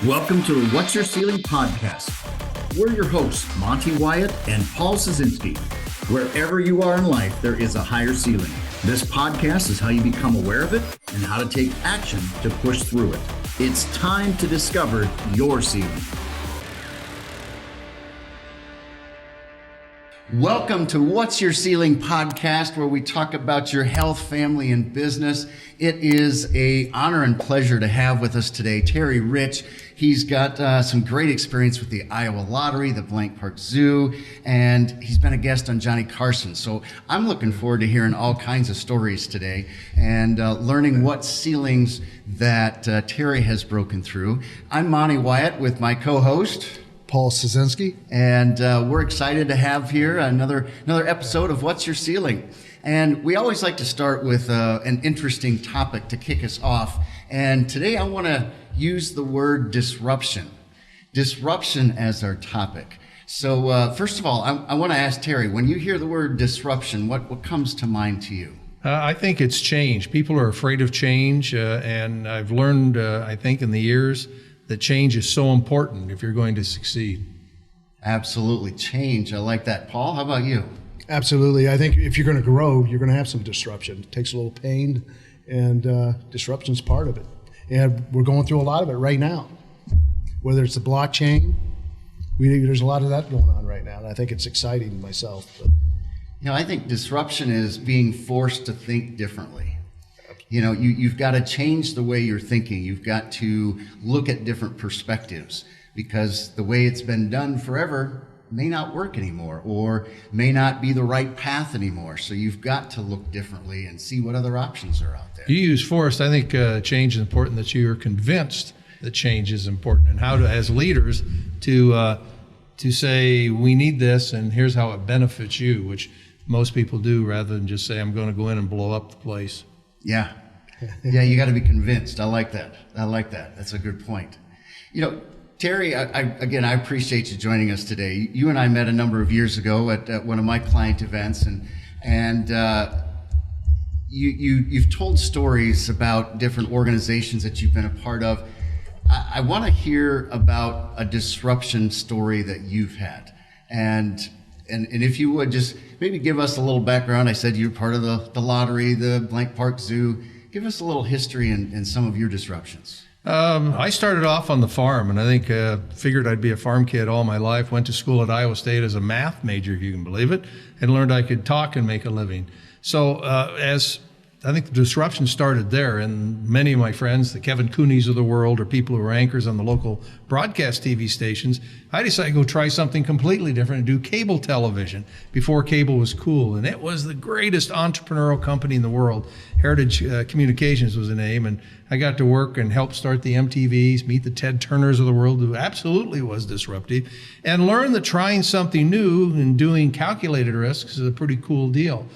Welcome to the What's Your Ceiling podcast. We're your hosts, Monte, Wyatt, and Paul Scieszinski. Wherever you are in life, there is a higher ceiling. This podcast is how you become aware of it and how to take action to push through it. It's time to discover your ceiling. Welcome to What's Your Ceiling podcast, where we talk about your health, family, and business. It is an honor and pleasure to have with us today Terry Rich. He's got some great experience with the Iowa Lottery, the Blank Park Zoo, and he's been a guest on Johnny Carson. So I'm looking forward to hearing all kinds of stories today and learning what ceilings that Terry has broken through. I'm Monte Wyatt with my co-host, Paul Scieszinski. And we're excited to have here another episode of What's Your Ceiling? And we always like to start with an interesting topic to kick us off. And today I want to use the word disruption. Disruption as our topic. So first of all, I want to ask Terry, when you hear the word disruption, what comes to mind to you? I think it's change. People are afraid of change. And I've learned, I think, in the years that change is so important if you're going to succeed. Absolutely. Change. I like that. Paul, how about you? Absolutely. I think if you're going to grow, you're going to have some disruption. It takes a little pain, and disruption is part of it. And we're going through a lot of it right now. Whether it's the blockchain, there's a lot of that going on right now, and I think it's exciting myself. But. You know, I think disruption is being forced to think differently. You know, you've got to change the way you're thinking. You've got to look at different perspectives, because the way it's been done forever may not work anymore or may not be the right path anymore. So you've got to look differently and see what other options are out there. You use forced. I think change is important, that you are convinced that change is important, and how to, as leaders, to say, we need this and here's how it benefits you, which most people do, rather than just say, I'm going to go in and blow up the place. Yeah. Yeah, you got to be convinced. I like that. That's a good point. You know, Terry, I appreciate you joining us today. You and I met a number of years ago at one of my client events, and you've told stories about different organizations that you've been a part of. I want to hear about a disruption story that you've had, and if you would just maybe give us a little background. I said you're part of the lottery, the Blank Park Zoo. Give us a little history and some of your disruptions. I started off on the farm, and I think figured I'd be a farm kid all my life. Went to school at Iowa State as a math major, if you can believe it, and learned I could talk and make a living. So as I think the disruption started there, and many of my friends, the Kevin Cooney's of the world, or people who are anchors on the local broadcast TV stations, I decided to go try something completely different and do cable television before cable was cool. And it was the greatest entrepreneurial company in the world. Heritage Communications was the name, and I got to work and help start the MTVs, meet the Ted Turners of the world, who absolutely was disruptive, and learn that trying something new and doing calculated risks is a pretty cool deal.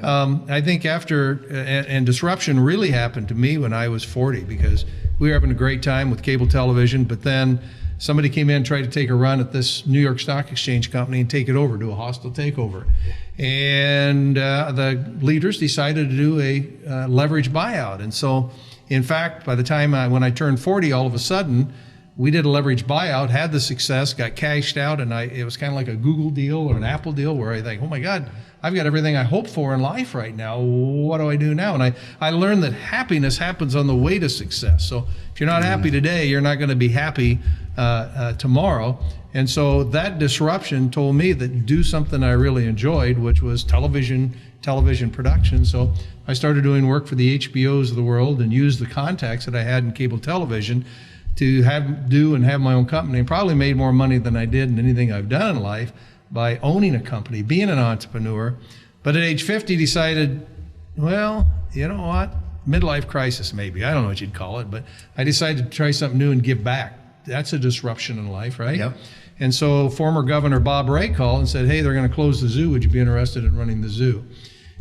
I think and disruption really happened to me when I was 40, because we were having a great time with cable television, but then somebody came in and tried to take a run at this New York Stock Exchange company and take it over, do a hostile takeover. And the leaders decided to do a leverage buyout. And so, in fact, by the time when I turned 40, all of a sudden, we did a leverage buyout, had the success, got cashed out, and it was kind of like a Google deal or an Apple deal, where I think, oh my God, I've got everything I hope for in life right now. What do I do now? And I learned that happiness happens on the way to success. So if you're not happy today, you're not going to be happy tomorrow. And so that disruption told me that do something I really enjoyed, which was television production. So I started doing work for the HBOs of the world and used the contacts that I had in cable television to have my own company, and probably made more money than I did in anything I've done in life by owning a company, being an entrepreneur. But at age 50, decided, well, you know what? Midlife crisis, maybe. I don't know what you'd call it, but I decided to try something new and give back. That's a disruption in life, right? Yep. And so former Governor Bob Ray called and said, hey, they're going to close the zoo. Would you be interested in running the zoo?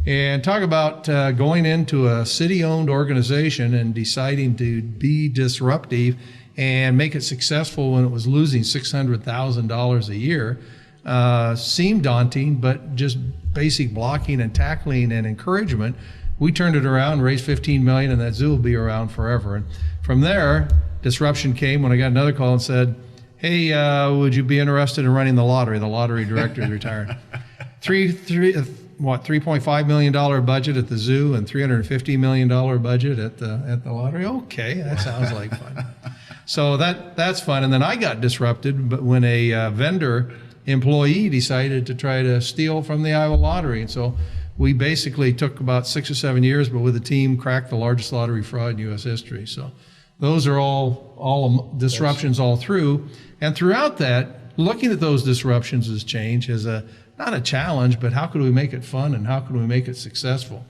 And talk about going into a city-owned organization and deciding to be disruptive and make it successful when it was losing $600,000 a year. Seemed daunting, but just basic blocking and tackling and encouragement, we turned it around, raised $15 million, and that zoo will be around forever. And from there, disruption came when I got another call and said, hey, would you be interested in running the lottery? The lottery director is retired. $3.5 million budget at the zoo and $350 million budget at the lottery. Okay, that sounds like fun. So that's fun. And then I got disrupted, but when a vendor employee decided to try to steal from the Iowa lottery. And so we basically took about 6 or 7 years, but with a team, cracked the largest lottery fraud in U.S. history. So those are all disruptions all through. And throughout that, looking at those disruptions as change as not a challenge, but how could we make it fun and how could we make it successful?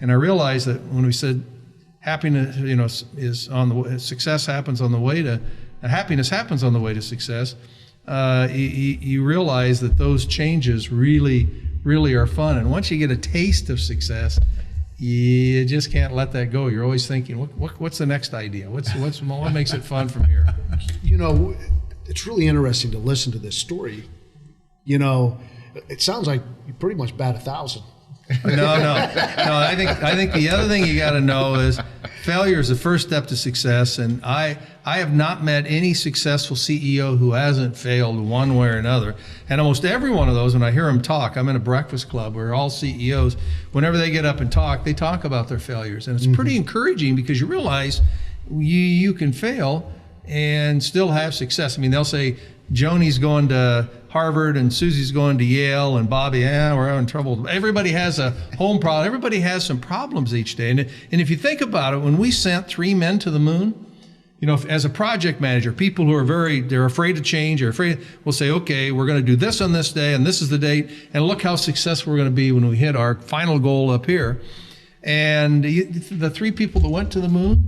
And I realized that when we said happiness, is on the way, success happens on the way to, happiness happens on the way to success, you realize that those changes really are fun. And once you get a taste of success, you just can't let that go. You're always thinking, what's the next idea? What makes it fun from here? It's really interesting to listen to this story. It sounds like you pretty much bat 1,000. No. I think the other thing you got to know is failure is the first step to success. And I have not met any successful CEO who hasn't failed one way or another. And almost every one of those, when I hear them talk, I'm in a breakfast club where all CEOs, whenever they get up and talk, they talk about their failures. And it's pretty encouraging because you realize you can fail and still have success. I mean, they'll say, Joni's going to Harvard and Susie's going to Yale and Bobby, we're having trouble. Everybody has a home problem. Everybody has some problems each day. And if you think about it, when we sent 3 men to the moon, as a project manager, people who are they're afraid to change, we'll say, okay, we're going to do this on this day and this is the date. And look how successful we're going to be when we hit our final goal up here. And the 3 people that went to the moon,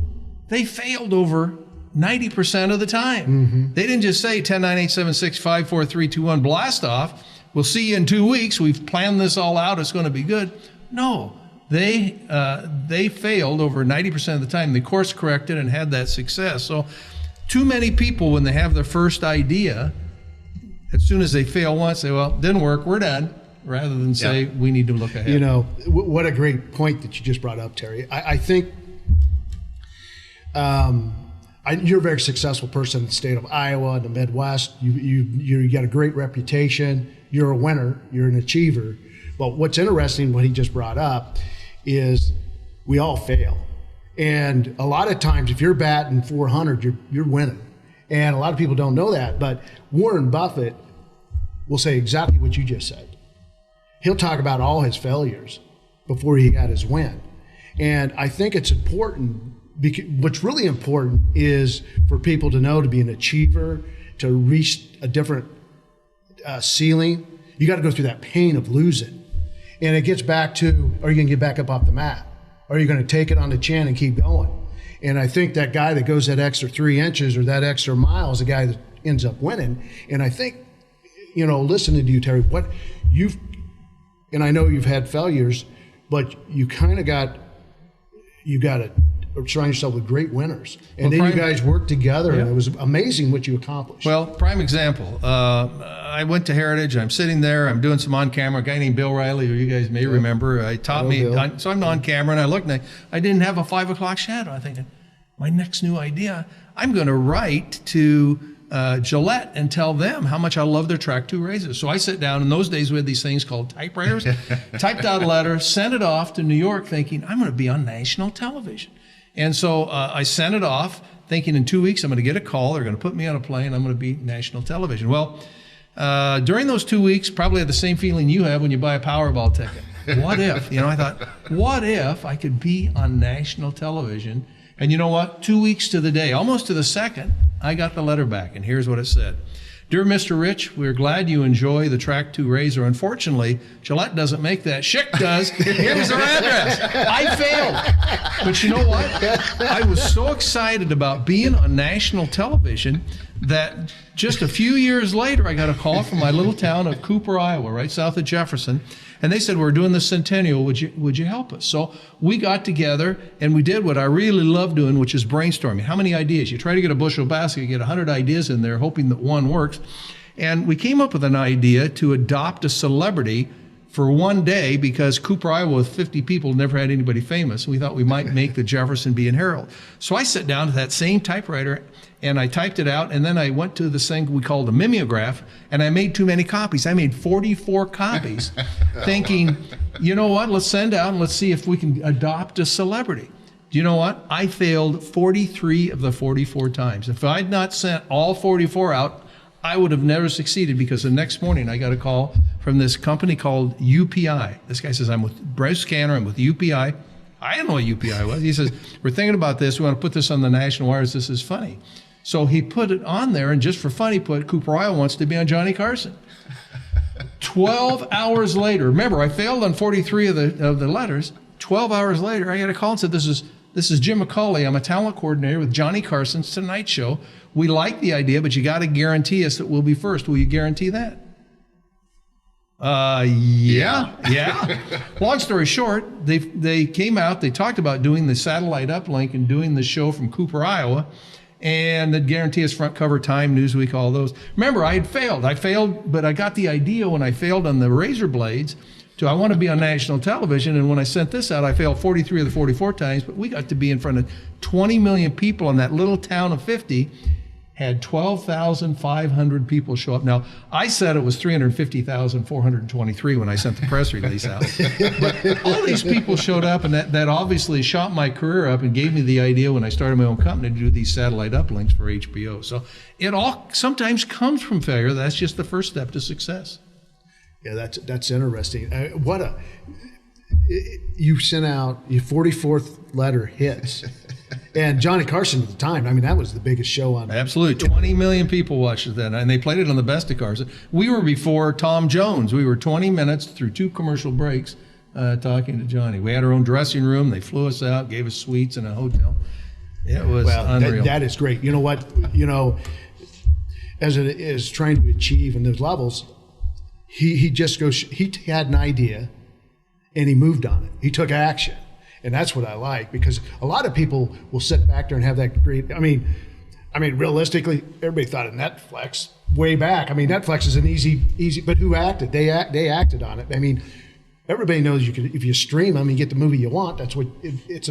they failed over 90% of the time. Mm-hmm. They didn't just say 10, 9, 8, 7, 6, 5, 4, 3, 2, 1, blast off. We'll see you in 2 weeks. We've planned this all out. It's going to be good. No, they failed over 90% of the time. They course corrected and had that success. So too many people, when they have their first idea, as soon as they fail once, say, well, didn't work, we're done, rather than say, we need to look ahead. What a great point that you just brought up, Terry. I think you're a very successful person in the state of Iowa and the Midwest. You got a great reputation. You're a winner. You're an achiever. But what's interesting, what he just brought up, is we all fail. And a lot of times, if you're batting 400, you're winning. And a lot of people don't know that. But Warren Buffett will say exactly what you just said. He'll talk about all his failures before he got his win. And I think it's important. What's really important is for people to know, to be an achiever, to reach a different ceiling, you got to go through that pain of losing. And it gets back to, are you going to get back up off the mat? Or are you going to take it on the chin and keep going? And I think that guy that goes that extra 3 inches or that extra mile is the guy that ends up winning. And I think, listening to you, Terry, and I know you've had failures, but you kind of got to surround yourself with great winners. And then you guys worked together, and it was amazing what you accomplished. Well, prime example. I went to Heritage. I'm sitting there. I'm doing some on-camera. A guy named Bill Riley, who you guys may remember, taught me. So I'm on camera, and I looked, and I didn't have a 5 o'clock shadow. I'm thinking, my next new idea, I'm going to write to Gillette and tell them how much I love their Track 2 razors. So I sit down. In those days, we had these things called typewriters. Typed out a letter, sent it off to New York, thinking, I'm going to be on national television. And so I sent it off, thinking in 2 weeks I'm going to get a call. They're going to put me on a plane. I'm going to be national television. Well, during those 2 weeks, probably had the same feeling you have when you buy a Powerball ticket. What if? I thought, what if I could be on national television? And you know what? 2 weeks to the day, almost to the second, I got the letter back. And here's what it said. Dear Mr. Rich, we're glad you enjoy the Track 2 razor. Unfortunately, Gillette doesn't make that. Schick does. Here's their address. I failed. But you know what? I was so excited about being on national television that just a few years later, I got a call from my little town of Cooper, Iowa, right south of Jefferson. And they said, we're doing the centennial. Would you help us? So we got together and we did what I really love doing, which is brainstorming. How many ideas? You try to get a bushel basket, you get 100 ideas in there, hoping that one works. And we came up with an idea to adopt a celebrity for one day because Cooper, Iowa, with 50 people, never had anybody famous. We thought we might make the Jefferson Bee and Herald. So I sat down to that same typewriter and I typed it out, and then I went to this thing we called a mimeograph, and I made too many copies. I made 44 copies, thinking, you know what, let's send out and let's see if we can adopt a celebrity. Do you know what? I failed 43 of the 44 times. If I'd not sent all 44 out, I would have never succeeded, because the next morning I got a call from this company called UPI. This guy says, I'm with Bryce Canner, I'm with UPI. I didn't know what UPI was. He says, we're thinking about this. We want to put this on the national wires. This is funny. So he put it on there, and just for fun, he put Cooper, Iowa wants to be on Johnny Carson. 12 hours later, remember, I failed on 43 of the letters. 12 hours later, I got a call and said, this is Jim McCauley. I'm a talent coordinator with Johnny Carson's Tonight Show. We like the idea, but you got to guarantee us that we'll be first. Will you guarantee that? Yeah. Long story short, they came out, they talked about doing the satellite uplink and doing the show from Cooper, Iowa, and they'd guarantee us front cover, Time, Newsweek, all those. Remember, I failed, but I got the idea when I failed on the razor blades to, I want to be on national television, and when I sent this out, I failed 43 of the 44 times, but we got to be in front of 20 million people in that little town of 50, had 12,500 people show up. Now, I said it was 350,423 when I sent the press release out. But all these people showed up, and that obviously shot my career up and gave me the idea when I started my own company to do these satellite uplinks for HBO. So it all sometimes comes from failure. That's just the first step to success. Yeah, that's interesting. You sent out your 44th letter hits. And Johnny Carson at the time, I mean, that was the biggest show on. Absolutely. 20 million people watched it then, and they played it on the Best of Carson. We were before Tom Jones. We were 20 minutes through 2 commercial breaks talking to Johnny. We had our own dressing room. They flew us out, gave us suites in a hotel. It was unreal. That is great. You know what? You know, as it is trying to achieve in those levels, he just goes, he had an idea and he moved on it. He took action. And that's what I like, because a lot of people will sit back there and have that great, I mean, realistically, everybody thought of Netflix way back. I mean, Netflix is an easy, but who acted? They acted on it. I mean, everybody knows you can, if you stream them and get the movie you want, that's what,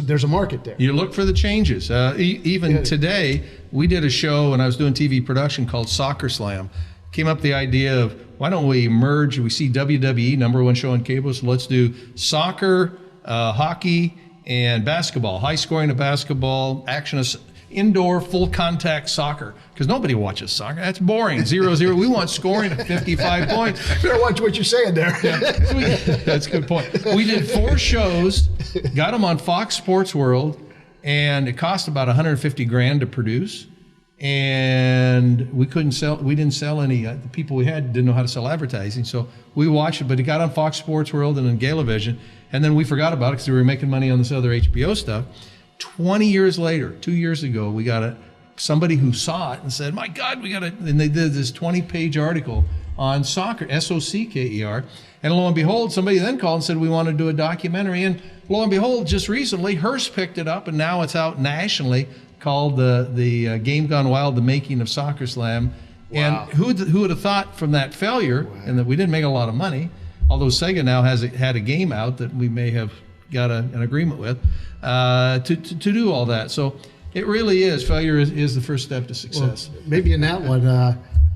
there's a market there. You look for the changes. Even today, we did a show when I was doing TV production called Soccer Slam. Came up with the idea of, why don't we merge, we see WWE, #1 show on cable, so let's do soccer, hockey, and basketball. High scoring of basketball, action of indoor full contact soccer, because nobody watches soccer. That's boring. 0-0. We want scoring of 55 points. Better watch what you're saying there. That's a good point. We did 4 shows, got them on Fox Sports World, and it cost about $150,000 to produce. And we didn't sell any. The people we had didn't know how to sell advertising, so we watched it. But it got on Fox Sports World and in Galavision, and then we forgot about it because we were making money on this other HBO stuff. 20 years later, 2 years ago, we got somebody who saw it and said, "My God, we got it!" And they did this 20-page article on soccer, SOCKER. And lo and behold, somebody then called and said, "We want to do a documentary." And lo and behold, just recently, Hearst picked it up, and now it's out nationally, called the Game Gone Wild: The Making of Soccer Slam. Wow. And who would have thought from that failure, and that we didn't make a lot of money, although Sega now had a game out that we may have got an agreement with, to do all that. So it really is, failure is the first step to success. Well, maybe in that one,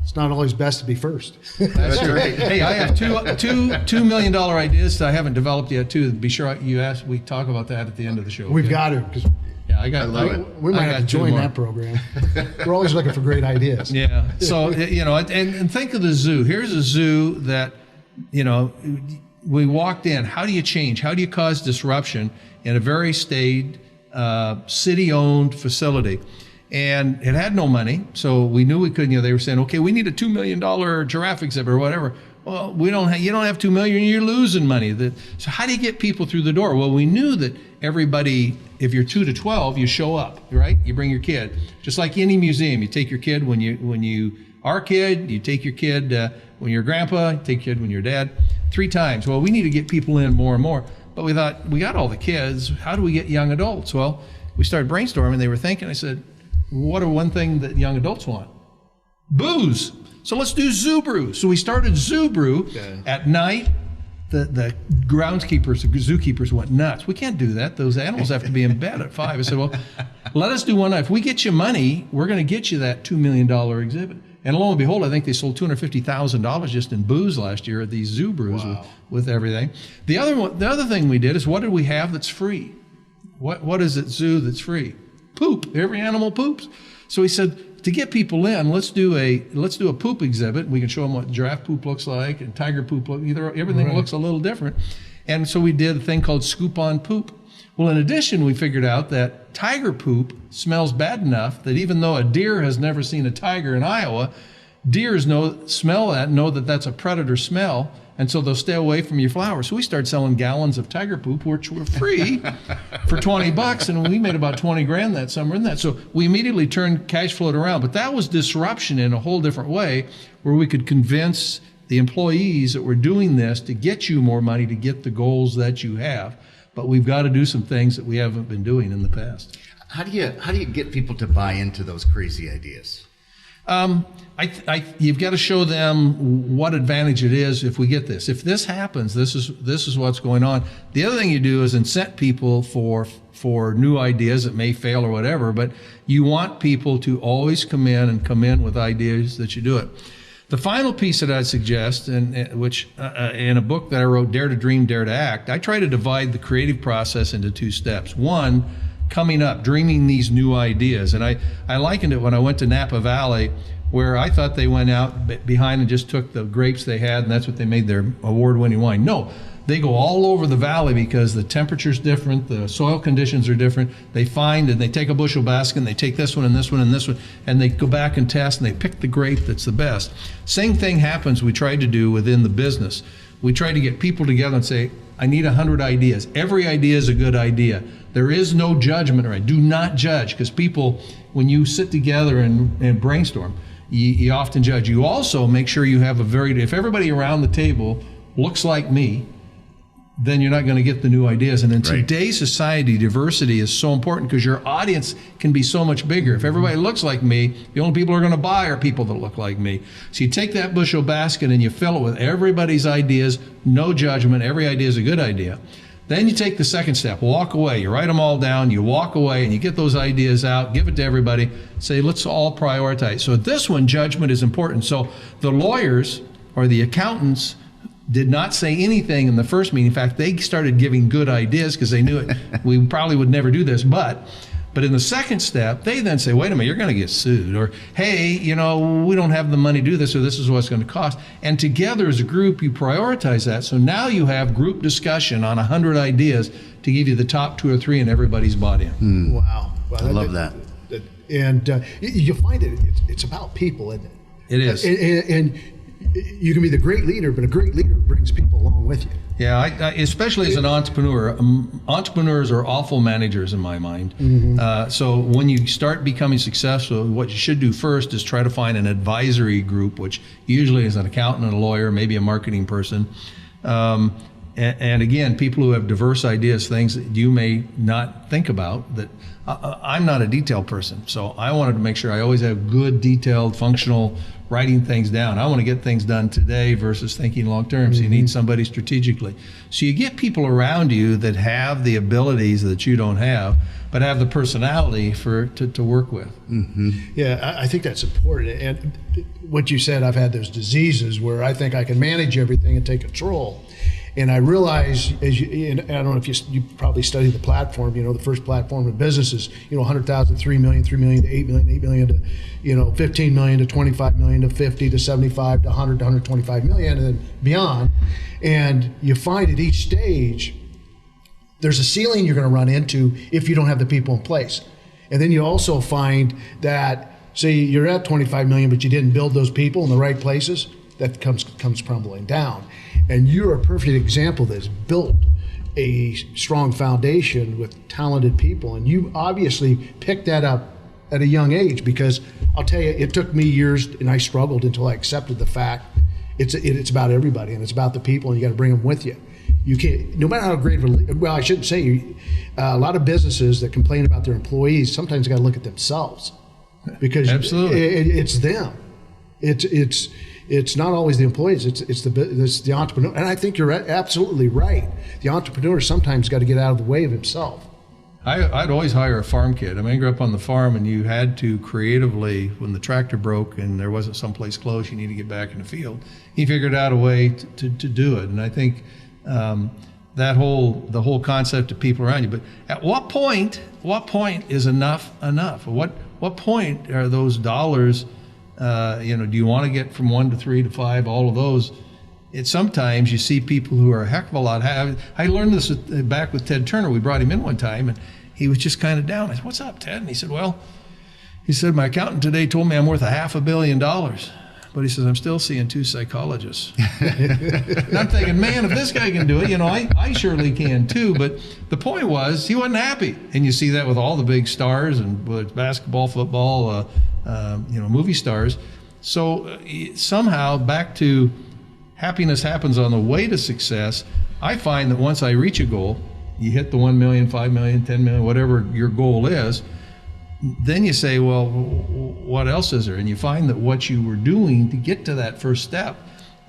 it's not always best to be first. That's right. Hey, I have two $2 million ideas that I haven't developed yet too. Be sure we talk about that at the end of the show. We've got to, because I love it. We might have to join that program. We're always looking for great ideas. Yeah. So, and think of the zoo. Here's a zoo that, we walked in. How do you change? How do you cause disruption in a very staid, city-owned facility? And it had no money, so we knew we couldn't. They were saying, okay, we need a $2 million giraffe exhibit or whatever. Well, you don't have $2 million, you're losing money. So how do you get people through the door? Well, we knew that everybody, if you're 2 to 12, you show up, right? You bring your kid. Just like any museum, you take your kid when you are a kid, you take your kid when you're grandpa, you take your kid when you're dad, 3 times. Well, we need to get people in more and more. But we thought, we got all the kids, how do we get young adults? Well, we started brainstorming, they were thinking, I said, what are one thing that young adults want? Booze. So let's do Zoo Brew. So we started Zoo Brew at night, the groundskeepers, the zookeepers went nuts. We can't do that. Those animals have to be in bed at 5. I said, well, let us do one night. If we get you money, we're going to get you that $2 million exhibit. And lo and behold, I think they sold $250,000 just in booze last year at these zoo brews. Wow. with everything. The other thing we did is, what did we have that's free? What is at zoo that's free? Poop. Every animal poops. So he said, to get people in, let's do a poop exhibit. We can show them what giraffe poop looks like and tiger poop. Everything right. looks a little different. And so we did a thing called Scoop on Poop. Well, in addition, we figured out that tiger poop smells bad enough that even though a deer has never seen a tiger in Iowa, deers smell that and know that that's a predator smell, and so they'll stay away from your flowers. So we started selling gallons of tiger poop, which were free for $20, and we made about 20 grand that summer in that. So we immediately turned cash flow around. But that was disruption in a whole different way, where we could convince the employees that we're doing this to get you more money to get the goals that you have. But we've got to do some things that we haven't been doing in the past. How do you get people to buy into those crazy ideas? You've got to show them what advantage it is if we get this. If this happens, this is what's going on. The other thing you do is incent people for new ideas that may fail or whatever, but you want people to always come in with ideas that you do it. The final piece that I'd suggest, which in a book that I wrote, Dare to Dream, Dare to Act, I try to divide the creative process into 2 steps. One, coming up, dreaming these new ideas. And I likened it when I went to Napa Valley, where I thought they went out behind and just took the grapes they had, and that's what they made their award-winning wine. No, they go all over the valley because the temperature's different, the soil conditions are different. They find and they take a bushel basket, and they take this one and this one and this one, and they go back and test, and they pick the grape that's the best. Same thing happens we tried to do within the business. We tried to get people together and say, I need 100 ideas. Every idea is a good idea. There is no judgment, right? Do not judge, because people, when you sit together and brainstorm, you often judge. You also make sure you have if everybody around the table looks like me, then you're not going to get the new ideas. And in today's society, diversity is so important because your audience can be so much bigger. If everybody looks like me, the only people who are going to buy are people that look like me. So you take that bushel basket and you fill it with everybody's ideas, no judgment. Every idea is a good idea. Then you take the second step, walk away. You write them all down, you walk away, and you get those ideas out, give it to everybody, say, let's all prioritize. So at this one, judgment is important. So the lawyers or the accountants did not say anything in the first meeting. In fact, they started giving good ideas because they knew we probably would never do this. But in the second step, they then say, wait a minute, you're going to get sued. Or, hey, we don't have the money to do this, or this is what it's going to cost. And together as a group, you prioritize that. So now you have group discussion on 100 ideas to give you the top 2 or 3, and everybody's bought in. Wow. I love that. And you find it's about people, isn't it? It is. And you can be the great leader, but a great leader brings people along with you. Yeah, especially as an entrepreneur. Entrepreneurs are awful managers in my mind. Mm-hmm. So when you start becoming successful, what you should do first is try to find an advisory group, which usually is an accountant, a lawyer, maybe a marketing person. And again, people who have diverse ideas, things that you may not think about. That I'm not a detail person, so I wanted to make sure I always have good, detailed, functional writing things down. I want to get things done today versus thinking long term. So you need somebody strategically. So you get people around you that have the abilities that you don't have, but have the personality to work with. Mm-hmm. Yeah, I think that's important. And what you said, I've had those diseases where I think I can manage everything and take control. And I realize, and I don't know if you probably studied the platform, the first platform in business is, 100,000, 3 million, 3 million to 8 million, 8 million to, 15 million to 25 million to 50 to 75 to 100 to 125 million and then beyond. And you find at each stage, there's a ceiling you're going to run into if you don't have the people in place. And then you also find that, say you're at 25 million, but you didn't build those people in the right places, that comes crumbling down. And you're a perfect example that's built a strong foundation with talented people. And you obviously picked that up at a young age, because I'll tell you, it took me years and I struggled until I accepted the fact it's about everybody and it's about the people, and you got to bring them with you. You can't, no matter how great of a, well, I shouldn't say, a lot of businesses that complain about their employees, sometimes got to look at themselves, because absolutely it's them. it's not always the employees, it's the entrepreneur. And I think you're absolutely right. The entrepreneur sometimes got to get out of the way of himself. I'd always hire a farm kid. I mean, I grew up on the farm, and you had to creatively, when the tractor broke and there wasn't someplace close, you need to get back in the field. He figured out a way to do it. And I think the whole concept of people around you. But at what point is enough? What point are those dollars? Do you want to get from 1 to 3 to 5? All of those. Sometimes you see people who are a heck of a lot. I learned this back with Ted Turner. We brought him in one time, and he was just kind of down. I said, "What's up, Ted?" And he said, my accountant today told me I'm worth $500 million. But he says, I'm still seeing 2 psychologists. And I'm thinking, man, if this guy can do it, I surely can too. But the point was, he wasn't happy. And you see that with all the big stars, and whether it's basketball, football, movie stars. So somehow back to happiness happens on the way to success. I find that once I reach a goal, you hit the 1 million, 5 million, 10 million, whatever your goal is, then you say, well, what else is there? And you find that what you were doing to get to that first step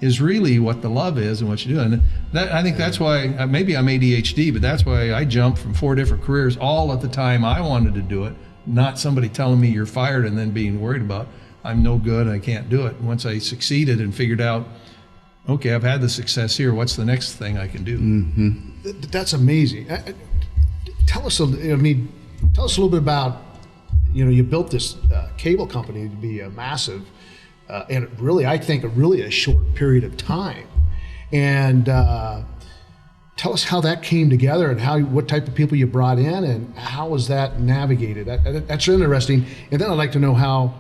is really what the love is and what you do. And I think that's why, maybe I'm ADHD, but that's why I jumped from 4 different careers all at the time I wanted to do it, not somebody telling me you're fired and then being worried about I'm no good, I can't do it. Once I succeeded and figured out, okay, I've had the success here, what's the next thing I can do? Mm-hmm. That's amazing. Tell us a little bit about, you built this cable company to be a massive, and really, I think, a short period of time. And tell us how that came together, and what type of people you brought in, and how was that navigated. That's interesting. And then I'd like to know how,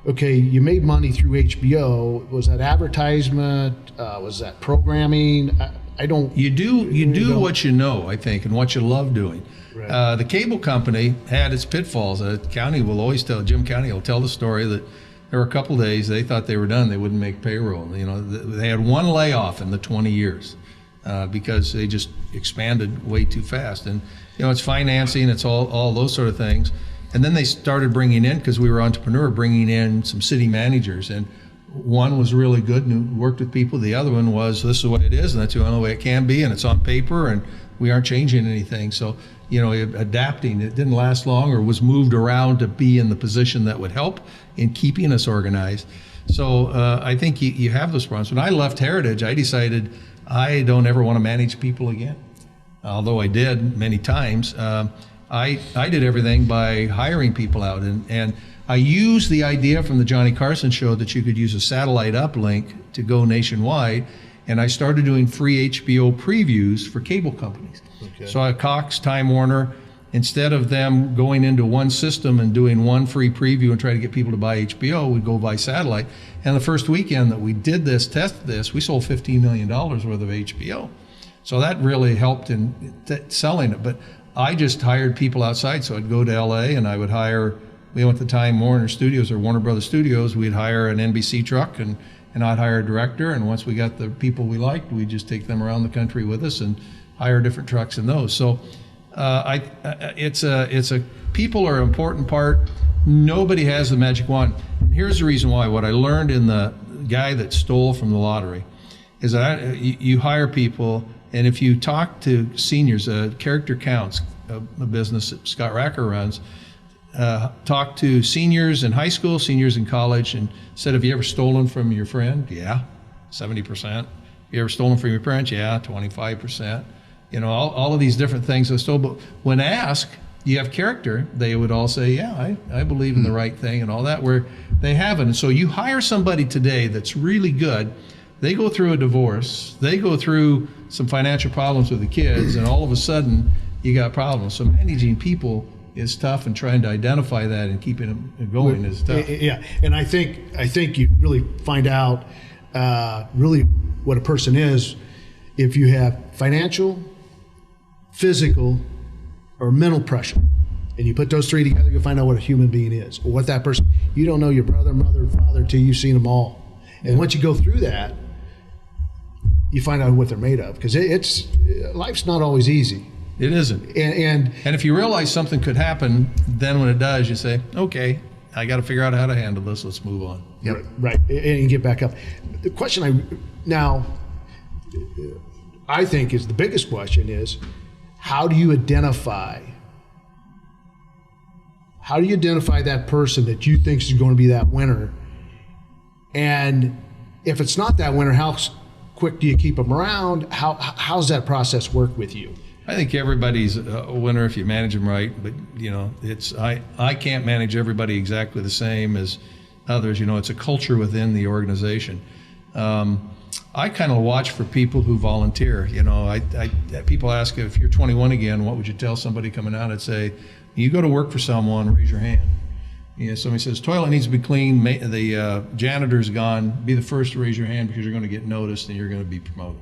okay, you made money through HBO. Was that advertisement? Was that programming? You do what you know, I think, and what you love doing. Right. The cable company had its pitfalls. County will always tell, Jim County will tell the story that there were a couple of days they thought they were done. They wouldn't make payroll. They had one layoff in the 20 years because they just expanded way too fast. And, it's financing, it's all those sort of things. And then they started bringing in, because we were entrepreneur, bringing in some city managers. And one was really good and worked with people. The other one was, this is what it is, and that's the only way it can be, and it's on paper, and we aren't changing anything. So, adapting, it didn't last long, or was moved around to be in the position that would help in keeping us organized. So I think you have those problems. When I left Heritage, I decided I don't ever want to manage people again, although I did many times. I did everything by hiring people out, and I used the idea from the Johnny Carson show that you could use a satellite uplink to go nationwide, and I started doing free HBO previews for cable companies. Okay. So Cox, Time Warner, instead of them going into one system and doing one free preview and try to get people to buy HBO, we'd go buy satellite. And the first weekend that we did this, tested this, we sold $15 million worth of HBO. So that really helped in selling it. But I just hired people outside. So I'd go to LA and I would we went to Time Warner Studios or Warner Brothers Studios, we'd hire an NBC truck and I'd hire a director. And once we got the people we liked, we'd just take them around the country with us and hire different trucks in those. So people are an important part. Nobody has the magic wand. And here's the reason why. What I learned in the guy that stole from the lottery is that you hire people, and if you talk to seniors, Character Counts, a business that Scott Racker runs, talk to seniors in high school, seniors in college, and said, have you ever stolen from your friend? Yeah, 70%. You ever stolen from your parents? Yeah, 25%. All of these different things I stole. But when asked, do you have character? They would all say, yeah, I believe in the right thing and all that, where they haven't. And so you hire somebody today that's really good. They go through a divorce. They go through some financial problems with the kids, and all of a sudden you got problems. So managing people is tough, and trying to identify that and keeping them going is tough. Yeah, and I think you really find out really what a person is if you have financial, physical, or mental pressure. And you put those three together, you'll find out what a human being is, or what that person. You don't know your brother, mother, father till you've seen them all. And once you go through that, you find out what they're made of, because life's not always easy. It isn't. And if you realize something could happen, then when it does, you say, okay, I got to figure out how to handle this. Let's move on. Yep. Right, and get back up. The question I think is the biggest question is, how do you identify that person that you think is going to be that winner? And if it's not that winner, how quick do you keep them around? How's that process work with you? I think everybody's a winner if you manage them right, but I can't manage everybody exactly the same as others. It's a culture within the organization. I kind of watch for people who volunteer. People ask, if you're 21 again, what would you tell somebody coming out? I'd say, you go to work for someone, raise your hand. Somebody says, toilet needs to be clean, the janitor's gone, be the first to raise your hand because you're going to get noticed and you're going to be promoted.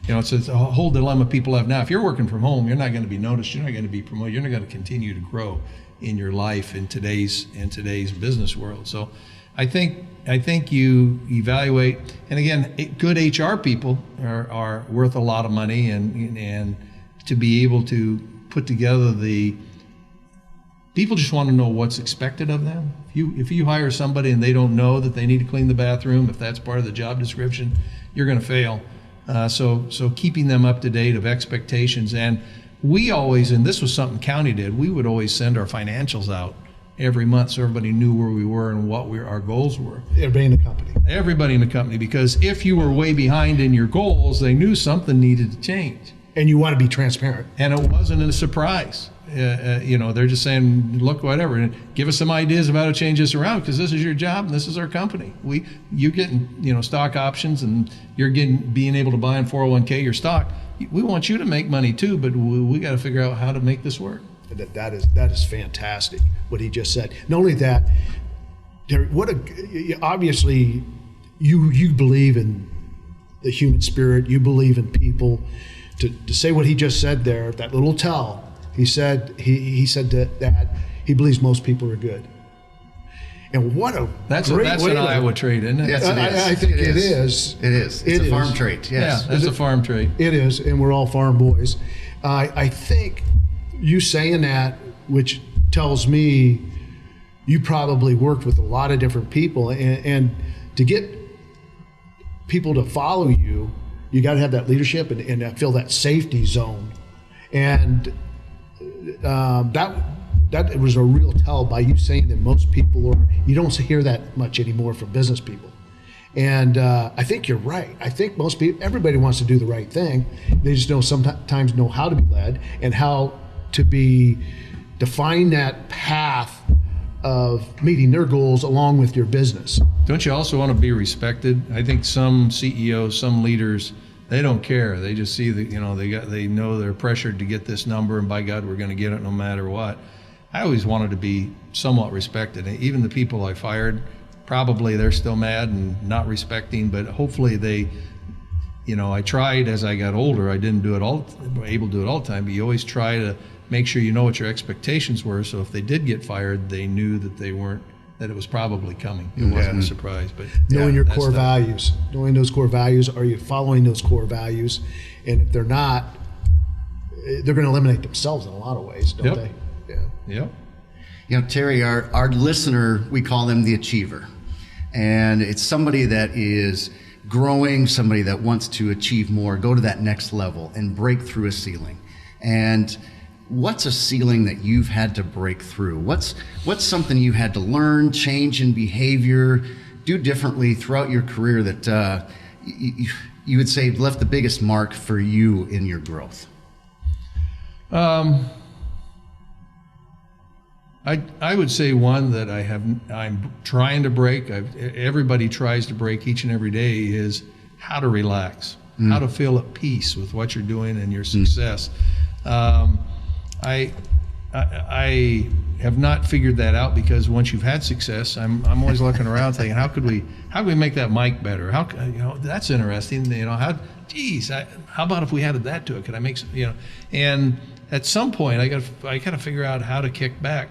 It's a whole dilemma people have now. If you're working from home, you're not going to be noticed, you're not going to be promoted, you're not going to continue to grow in your life in today's business world. So I think you evaluate, and again, good HR people are worth a lot of money, and to be able to put together people just want to know what's expected of them. If you hire somebody and they don't know that they need to clean the bathroom, if that's part of the job description, you're going to fail. So keeping them up to date of expectations. And we always, and this was something county did, we would always send our financials out every month so everybody knew where we were and what our goals were. Everybody in the company. Everybody in the company, because if you were way behind in your goals, they knew something needed to change. And you want to be transparent. And it wasn't a surprise. They're just saying, look, whatever, and give us some ideas of how to change this around, because this is your job and this is our company. You're getting, stock options, and you're being able to buy in 401k your stock. We want you to make money too, but we got to figure out how to make this work. That is fantastic what he just said. Not only that, obviously you believe in the human spirit. You believe in people. To say what he just said there, that little tell. He said that he believes most people are good. And that's an Iowa trait, isn't it? Yes, it is. I think it is. It is. It's a farm trait. Yes. Yeah, it's a farm trait. It is, and we're all farm boys. I think you saying that, which tells me you probably worked with a lot of different people, and to get people to follow you, you got to have that leadership and feel that safety zone. And that was a real tell by you saying that most people you don't hear that much anymore from business people. And I think you're right. I think most people, everybody wants to do the right thing. They just sometimes know how to be led and how to define that path of meeting their goals along with your business. Don't you also want to be respected? I think some CEOs, some leaders, they don't care. They just see that, they know they're pressured to get this number, and by God, we're going to get it no matter what. I always wanted to be somewhat respected. Even the people I fired, probably they're still mad and not respecting, but hopefully I tried as I got older. I didn't able to do it all the time, but you always try to make sure you know what your expectations were, so if they did get fired, they knew that that it was probably coming. It wasn't a surprise. But knowing your core values, knowing those core values, are you following those core values? And if they're not, they're going to eliminate themselves in a lot of ways, don't they? Yeah. Yep. Terry, our listener, we call them the achiever. And it's somebody that is growing, somebody that wants to achieve more, go to that next level and break through a ceiling. And what's a ceiling that you've had to break through? What's something you had to learn, change in behavior, do differently throughout your career that you would say left the biggest mark for you in your growth? I would say one that I'm trying to break. Everybody tries to break each and every day is how to relax, how to feel at peace with what you're doing and your success. I have not figured that out, because once you've had success, I'm always looking around thinking, how can we make that mic better? That's interesting. How about if we added that to it? Could I make some, and at some point I got to figure out how to kick back.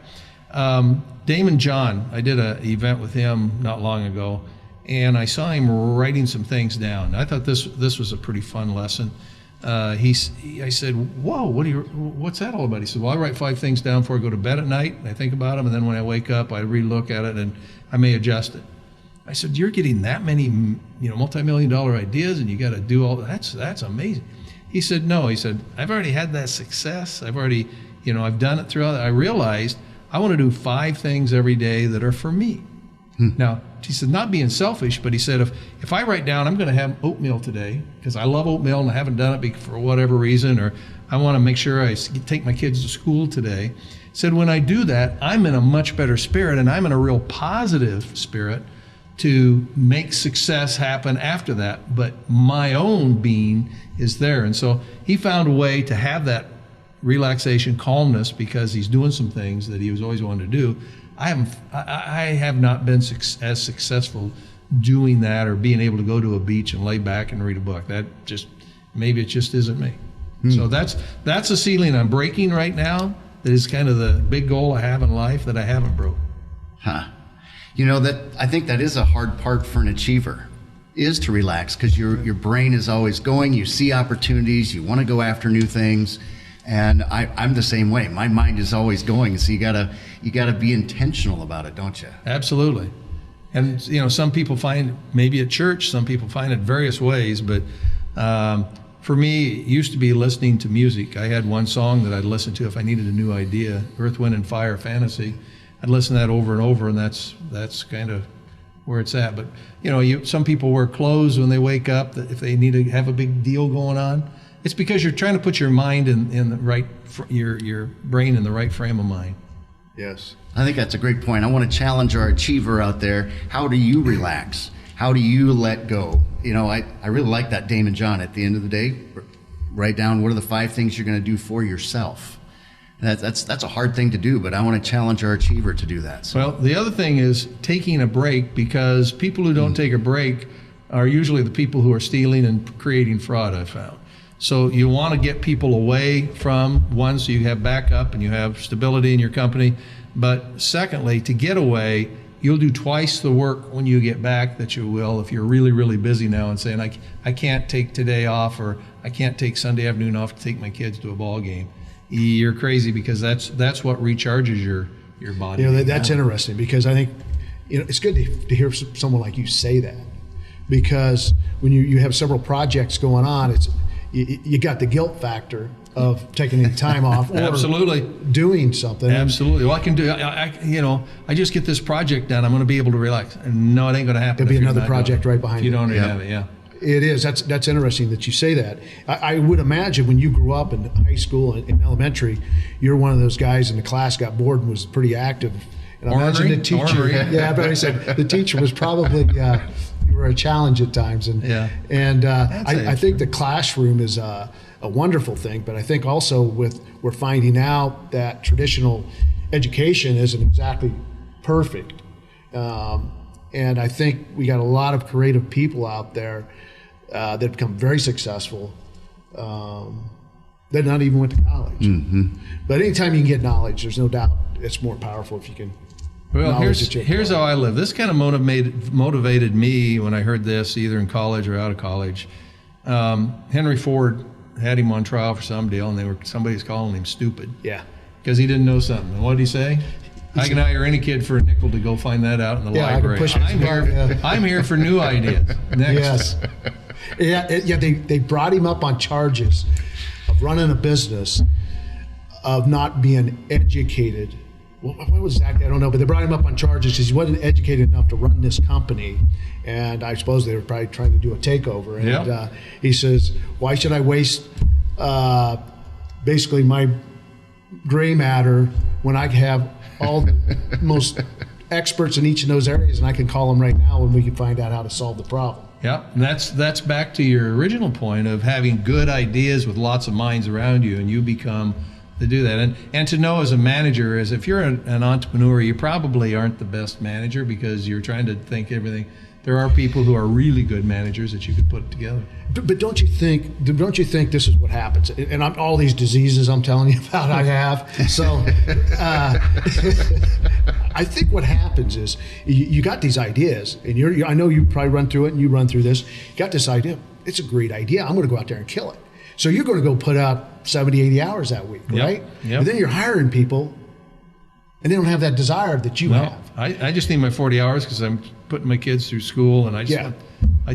Damon John, I did an event with him not long ago, and I saw him writing some things down. I thought this was a pretty fun lesson. I said, whoa, what's that all about? He said, well, I write 5 things down before I go to bed at night, and I think about them, and then when I wake up, I relook at it, and I may adjust it. I said, you're getting that many, multi-million-dollar ideas, and you got to do all that. That's amazing. He said, no. He said, I've already had that success. I've already, I've done it throughout. I realized I want to do 5 things every day that are for me. Now, he said, not being selfish, but he said, if I write down, I'm going to have oatmeal today because I love oatmeal and I haven't done it for whatever reason, or I want to make sure I take my kids to school today. He said, when I do that, I'm in a much better spirit, and I'm in a real positive spirit to make success happen after that. But my own being is there. And so he found a way to have that relaxation, calmness, because he's doing some things that he was always wanting to do. I have not been as successful doing that or being able to go to a beach and lay back and read a book. Maybe it just isn't me. So that's a ceiling I'm breaking right now. That is kind of the big goal I have in life that I haven't broke. Huh. I think that is a hard part for an achiever, is to relax, because your brain is always going. You see opportunities, you want to go after new things. And I'm the same way. My mind is always going. So you gotta be intentional about it, don't you? Absolutely. And some people find maybe at church, some people find it various ways. But for me, it used to be listening to music. I had one song that I'd listen to if I needed a new idea, Earth, Wind, and Fire, Fantasy. I'd listen to that over and over, and that's kind of where it's at. But some people wear clothes when they wake up that if they need to have a big deal going on. It's because you're trying to put your mind in the right, your brain in the right frame of mind. Yes. I think that's a great point. I want to challenge our achiever out there. How do you relax? How do you let go? I really like that, Dame and John. At the end of the day, write down what are the 5 things you're going to do for yourself. That's a hard thing to do, but I want to challenge our achiever to do that. So. Well, the other thing is taking a break, because people who don't take a break are usually the people who are stealing and creating fraud, I've found. So you want to get people away from one, so you have backup and you have stability in your company. But secondly, to get away, you'll do twice the work when you get back that you will if you're really, really busy now and saying, I can't take today off, or I can't take Sunday afternoon off to take my kids to a ball game. You're crazy, because that's what recharges your body. That's interesting, because I think it's good to hear someone like you say that, because when you have several projects going on, you got the guilt factor of taking any time off or Absolutely. Doing something. Absolutely. Well, I can do. I just get this project done. I'm going to be able to relax. And no, it ain't going to happen. There'll be another project right behind you. If you don't already Yeah. have it, yeah. It is. That's interesting that you say that. I would imagine when you grew up in high school and in elementary, you're one of those guys in the class got bored and was pretty active. And I imagine the teacher. Ornery. Yeah, but I said the teacher was probably you were a challenge at times. And Yeah. and I think the classroom is a wonderful thing, but I think also we're finding out that traditional education isn't exactly perfect. And I think we got a lot of creative people out there that have become very successful that not even went to college. Mm-hmm. But anytime you can get knowledge, there's no doubt it's more powerful if you can. Well, here's how I live. This kind of motivated me when I heard this, either in college or out of college. Henry Ford had him on trial for some deal, and somebody's calling him stupid. Yeah. Because he didn't know something. And what did he say? I can hire any kid for a nickel to go find that out in the library. I'm here for new ideas. Next. Yes. They brought him up on charges of running a business, of not being educated. What was that? I don't know, but they brought him up on charges because he wasn't educated enough to run this company. And I suppose they were probably trying to do a takeover. And he says, why should I waste basically my gray matter when I have all the most experts in each of those areas, and I can call them right now and we can find out how to solve the problem. Yeah, and that's back to your original point of having good ideas with lots of minds around you, and you become to do that. And to know as a manager, as if you're an entrepreneur, you probably aren't the best manager because you're trying to think everything. There are people who are really good managers that you could put together. But don't you think this is what happens? And all these diseases I'm telling you about, I have. So I think what happens is you got these ideas, and I know you probably run through it, and you run through this. You got this idea. It's a great idea. I'm going to go out there and kill it. So you're going to go put out 70, 80 hours that week, right? Yep. And then you're hiring people, and they don't have that desire that you have. I just need my 40 hours because I'm putting my kids through school, and I just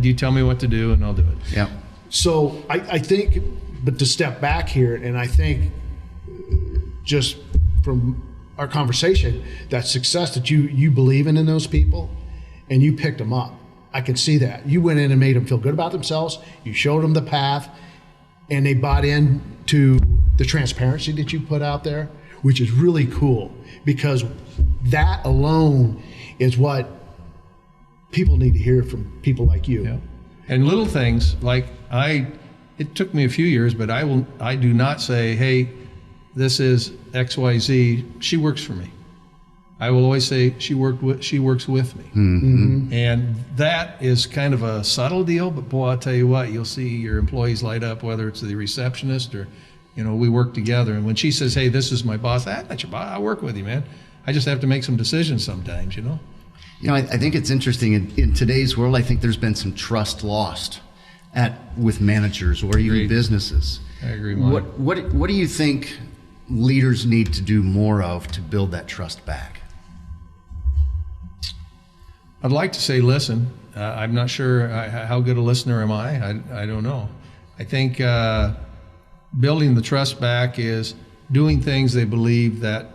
you tell me what to do, and I'll do it. Yeah. So I think, but to step back here, and I think just from our conversation, that success that you believe in those people, and you picked them up. I can see that. You went in and made them feel good about themselves. You showed them the path, and they bought in to the transparency that you put out there, which is really cool, because that alone is what people need to hear from people like you. Yeah. And little things like it took me a few years, but I do not say, hey, this is XYZ. She works for me. I will always say she works with me. Mm-hmm. And that is kind of a subtle deal, but boy, I'll tell you what, you'll see your employees light up, whether it's the receptionist or, we work together. And when she says, hey, this is my boss, that's your boss. I work with you, man. I just have to make some decisions sometimes, I think it's interesting in today's world. I think there's been some trust lost with managers or even businesses. I agree, Monte. What do you think leaders need to do more of to build that trust back? I'd like to say listen. I'm not sure how good a listener am I. I don't know. I think building the trust back is doing things they believe that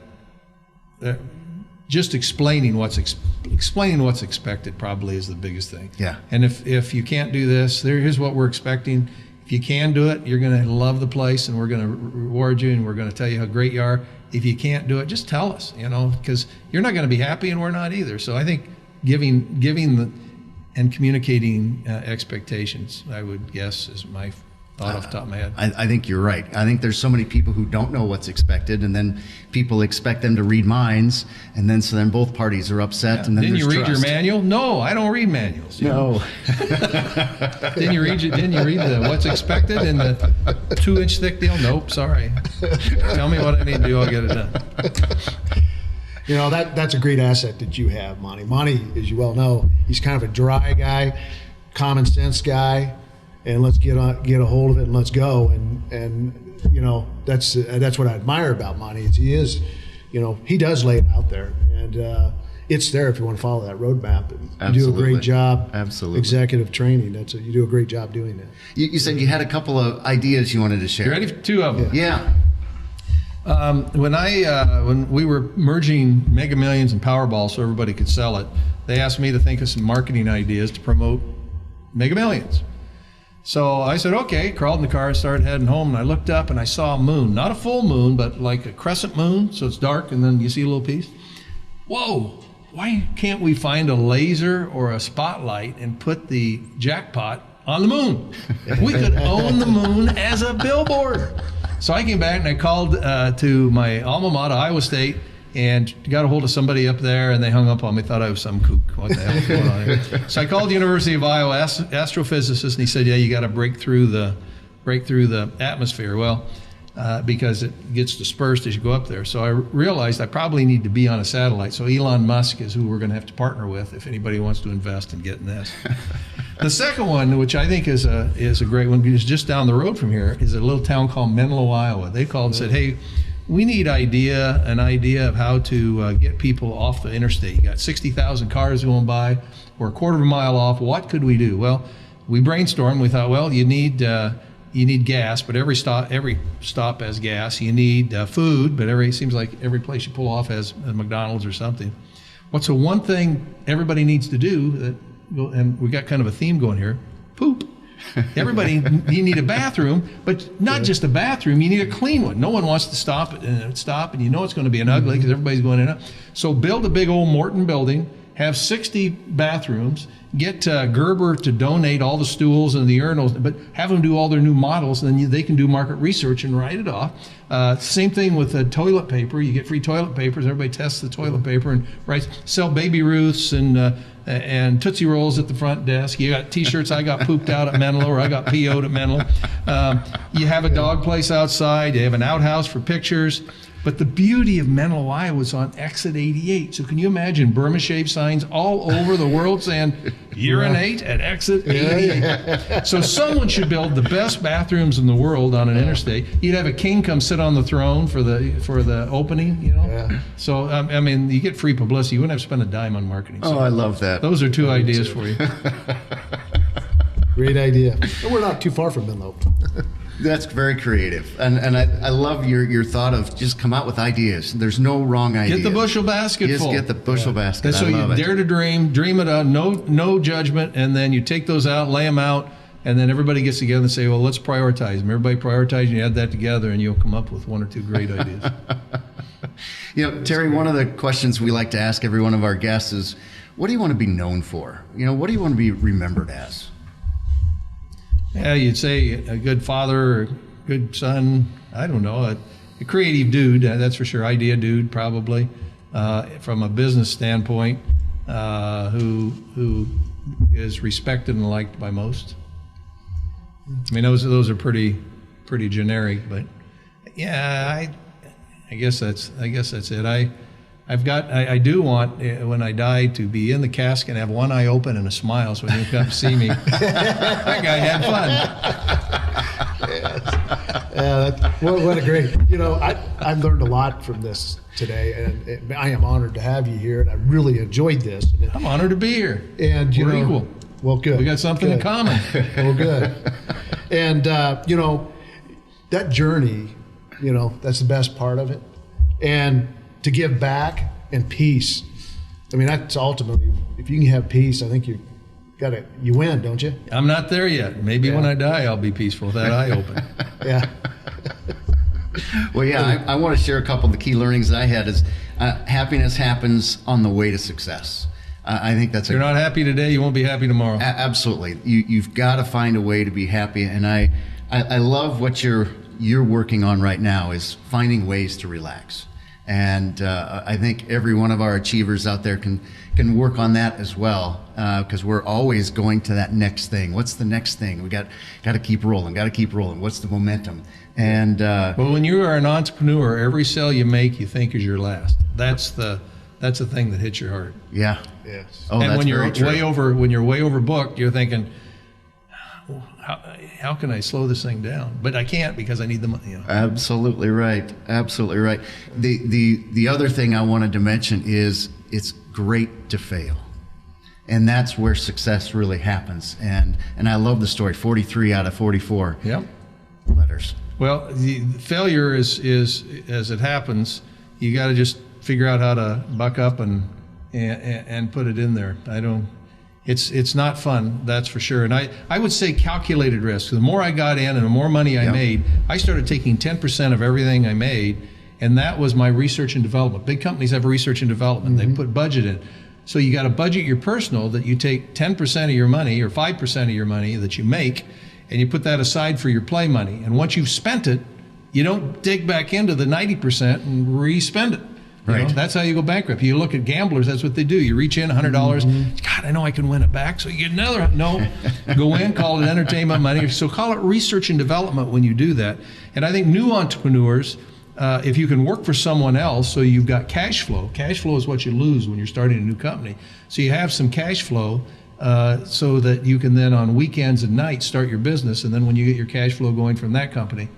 just explaining what's expected probably is the biggest thing. Yeah. And if you can't do this, here's what we're expecting. If you can do it, you're going to love the place, and we're going to reward you, and we're going to tell you how great you are. If you can't do it, just tell us, because you're not going to be happy, and we're not either. So I think giving and communicating expectations, I would guess, is my thought off the top of my head. I think you're right. I think there's so many people who don't know what's expected, and then people expect them to read minds, and then both parties are upset. Yeah. And then didn't you read trust. your manual? No, I don't read manuals. No. Didn't you read the what's expected in the 2-inch thick deal? Nope, sorry. Tell me what I need to do, I'll get it done. That's a great asset that you have, Monte. Monte, as you well know, he's kind of a dry guy, common sense guy, and let's get a hold of it and let's go. And that's what I admire about Monte. Is he does lay it out there, and it's there if you want to follow that roadmap. And you do a great job. Absolutely. Executive training. You do a great job doing that. You said you had a couple of ideas you wanted to share. You ready for 2 of them? Yeah. When we were merging Mega Millions and Powerball so everybody could sell it, they asked me to think of some marketing ideas to promote Mega Millions. So I said, okay, crawled in the car and started heading home, and I looked up and I saw a moon, not a full moon, but like a crescent moon, so it's dark and then you see a little piece. Whoa, why can't we find a laser or a spotlight and put the jackpot on the moon? We could own the moon as a billboard. So I came back and I called to my alma mater, Iowa State, and got a hold of somebody up there, and they hung up on me, thought I was some kook. What the hell is going on here? So I called the University of Iowa astrophysicist, and he said, yeah, you got to break through the atmosphere. Well, because it gets dispersed as you go up there. So I realized I probably need to be on a satellite. So Elon Musk is who we're going to have to partner with if anybody wants to invest in getting this. The second one, which I think is a great one, is just down the road from here, is a little town called Menlo, Iowa. They called and said, hey, we need an idea of how to get people off the interstate. You got 60,000 cars going by. We're a quarter of a mile off. What could we do? Well, we brainstormed. We thought, well, you need gas, but every stop has gas. You need food, but it seems like every place you pull off has a McDonald's or something. What's the one thing everybody needs to do? And we got kind of a theme going here. Poop. Everybody, you need a bathroom, but not just a bathroom, you need a clean one. No one wants to stop and you know it's going to be an ugly because everybody's going in and out. So build a big old Morton building, have 60 bathrooms, get Gerber to donate all the stools and the urinals, but have them do all their new models, and then they can do market research and write it off. Same thing with toilet paper. You get free toilet papers. Everybody tests the toilet paper and writes. Sell Baby Ruths and Tootsie Rolls at the front desk. You got T-shirts. I got pooped out at Menlo, or I got PO'd at Menlo. You have a dog place outside. You have an outhouse for pictures. But the beauty of Menlo, Iowa was on exit 88. So can you imagine Burma Shave signs all over the world saying, urinate at exit 88. So someone should build the best bathrooms in the world on an interstate. You'd have a king come sit on the throne for the opening, you know? Yeah. So, I mean, you get free publicity. You wouldn't have to spend a dime on marketing. So I love that. those are two ideas for you. Great idea. And we're not too far from Menlo. That's very creative, and I love your thought of just come out with ideas. There's no wrong idea. Get the bushel basket Just full. get the bushel basket. And so I you love it. dare to dream it out, no judgment, and then you take those out, lay them out, and then everybody gets together and say, well, let's prioritize them. Everybody prioritize, and you add that together, and you'll come up with one or two great ideas. You know, Terry, one of the questions we like to ask every one of our guests is, what do you want to be known for? You know, what do you want to be remembered as? Yeah, you'd say a good father, or a good son, I don't know, a creative dude, that's for sure, idea dude probably, from a business standpoint, who is respected and liked by most. I mean, those are pretty generic, but yeah, I guess that's it. I do want, when I die, to be in the casket and have one eye open and a smile, so when you come see me, that guy had fun. Yes. What a great, you know, I've learned a lot from this today, and I am honored to have you here, and I really enjoyed this. I'm honored to be here. And we're equal. Well, good. We got something in common. Well, good. And, you know, that journey, you know, that's the best part of it. And to give back and peace. I mean, that's ultimately, if you can have peace, I think you win, don't you? I'm not there yet. Maybe when I die, I'll be peaceful with that eye open. Yeah. Well, yeah, I want to share a couple of the key learnings that I had is happiness happens on the way to success. I think that's if you're not happy today, you won't be happy tomorrow. Absolutely. You've got to find a way to be happy. And I love what you're working on right now is finding ways to relax. And I think every one of our achievers out there can work on that as well, because we're always going to that next thing. What's the next thing? We got to keep rolling. What's the momentum? And well, when you are an entrepreneur, every sale you make, you think is your last. That's the thing that hits your heart. Yeah. Yes. Oh, and that's when you're very true. when you're way overbooked, you're thinking, how can I slow this thing down? But I can't because I need the money. You know? Absolutely right. Absolutely right. The other thing I wanted to mention is it's great to fail. And that's where success really happens. And I love the story, 43 out of 44 letters. Well, the failure is as it happens, you got to just figure out how to buck up and put it in there. It's not fun, that's for sure. And I would say calculated risk. The more I got in and the more money I made, I started taking 10% of everything I made, and that was my research and development. Big companies have research and development. They put budget in. So you got to budget your personal, that you take 10% of your money or 5% of your money that you make, and you put that aside for your play money. And once you've spent it, you don't dig back into the 90% and re-spend it. You know, that's how you go bankrupt. You look at gamblers, that's what they do. You reach in, $100. God, I know I can win it back. So you get another. No, go in, call it entertainment money. So call it research and development when you do that. And I think new entrepreneurs, if you can work for someone else, so you've got cash flow. Cash flow is what you lose when you're starting a new company. So you have some cash flow so that you can then on weekends and nights start your business. And then when you get your cash flow going from that company,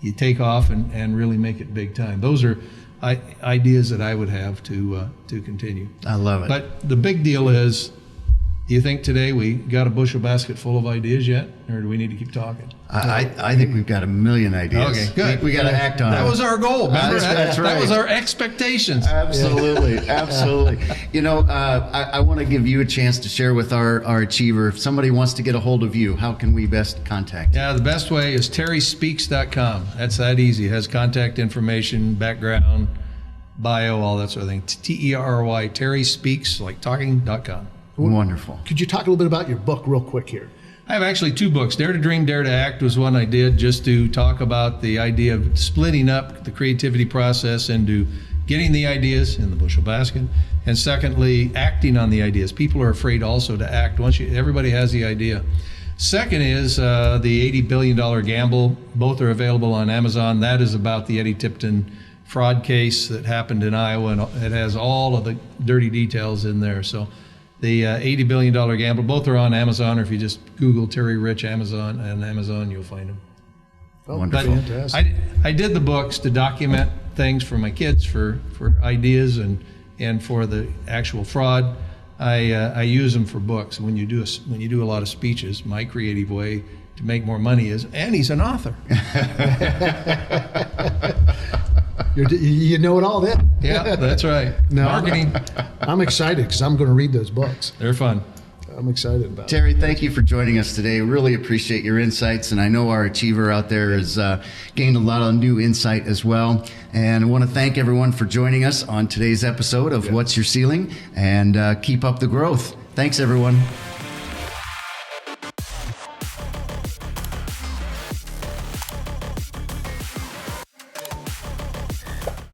you take off and really make it big time. Those are ideas that I would have to continue. I love it. But the big deal is, do you think today we got a bushel basket full of ideas yet, or do we need to keep talking? I think we've got a million ideas. Okay, good. We got to act on it. That was our goal. Remember? That's right. That was our expectations. Absolutely, absolutely. You know, I want to give you a chance to share with our achiever. If somebody wants to get a hold of you, how can we best contact you? Yeah, the best way is terryspeaks.com. That's that easy. It has contact information, background, bio, all that sort of thing. T-E-R-R-Y, terryspeaks, like talking.com. Wonderful. Could you talk a little bit about your book real quick here? I have actually two books. Dare to Dream, Dare to Act was one I did just to talk about the idea of splitting up the creativity process into getting the ideas in the bushel basket, and secondly, acting on the ideas. People are afraid also to act once everybody has the idea. Second is the $80 billion gamble. Both are available on Amazon. That is about the Eddie Tipton fraud case that happened in Iowa, and it has all of the dirty details in there. So the $80 billion gamble, both are on Amazon, or if you just Google Terry Rich Amazon, you'll find them. Oh, Wonderful. fantastic. I did the books to document things for my kids, for ideas and for the actual fraud. I use them for books. When you do a lot of speeches, my creative way to make more money is, and he's an author. You know it all then. Yeah, that's right. No, Marketing. I'm excited because I'm going to read those books. They're fun. I'm excited about it. Terry, thank you for joining us today. Really appreciate your insights, and I know our achiever out there has gained a lot of new insight as well. And I want to thank everyone for joining us on today's episode of What's Your Ceiling, and keep up the growth. Thanks, everyone.